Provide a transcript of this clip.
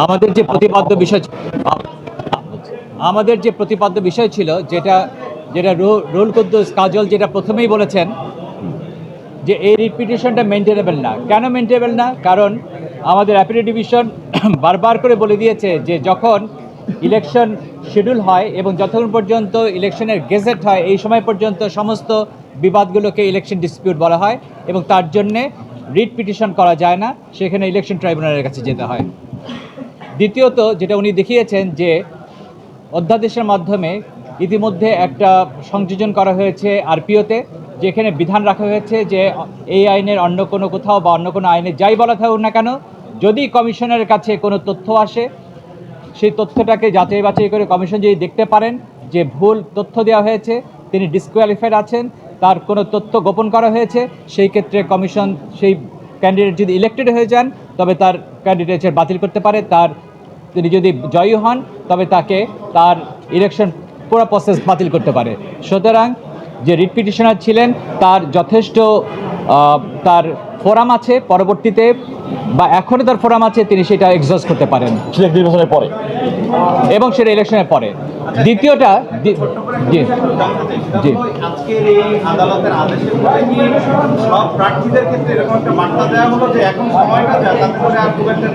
আমাদের যে প্রতিপাদ্য বিষয় আমাদের যে প্রতিপাদ্য বিষয় ছিল যেটা যেটা রুল কুদ্দুস কাজল যেটা প্রথমেই বলেছেন যে এই রিপিটিশনটা মেনটেনেবল না। কেন মেনটেনেবল না? কারণ আমাদের অ্যাপিলেট ডিভিশন বারবার করে বলে দিয়েছে যে যখন ইলেকশন শিডিউল হয় এবং যতক্ষণ পর্যন্ত ইলেকশনের গেজেট হয় এই সময় পর্যন্ত সমস্ত বিবাদগুলোকে ইলেকশন ডিসপিউট বলা হয় এবং তার জন্যে রিট পিটিশন করা যায় না, সেখানে ইলেকশন ট্রাইব্যুনালের কাছে যেতে হয়। দ্বিতীয়ত যেটা উনি দেখিয়েছেন যে অধ্যাদেশের মাধ্যমে ইতিমধ্যে একটা সংযোজন করা হয়েছে আরপিওতে, যেখানে বিধান রাখা হয়েছে যে এই আইনের অন্য কোনো কোথাও বা অন্য কোনো আইনে যাই বলা থাকুক না কেন, যদি কমিশনের কাছে কোনো তথ্য আসে সেই তথ্যটাকে যাচাই বাছাই করে কমিশন যদি দেখতে পারেন যে ভুল তথ্য দেওয়া হয়েছে, তিনি ডিসকোয়ালিফাইড আছেন, তার কোনো তথ্য গোপন করা হয়েছে, সেই ক্ষেত্রে কমিশন সেই ক্যান্ডিডেট যদি ইলেক্টেড হয়ে যান তবে তার ক্যান্ডিডেটস বাতিল করতে পারে। তিনি যদি জয়ী হন তবে তার ইলেকশন পুরো প্রসেস বাতিল করতে পারে। সুতরাং যে রিট পিটিশনার ছিলেন তার যথেষ্ট তার ফোরাম আছে, পরবর্তীতে বা এখনও তার ফোরাম আছে, তিনি সেটা এক্সহস্ট করতে পারেন নির্বাচনের পরে এবং সেটা ইলেকশনের পরে। দ্বিতীয়টা জি জি আজকের এই আদালতের আদেশের পরে কি সব প্রার্থীদের ক্ষেত্রে এরকম একটা বার্তা দেওয়া হলো যে এখন সময়টা যাতে করে আর খুব একটা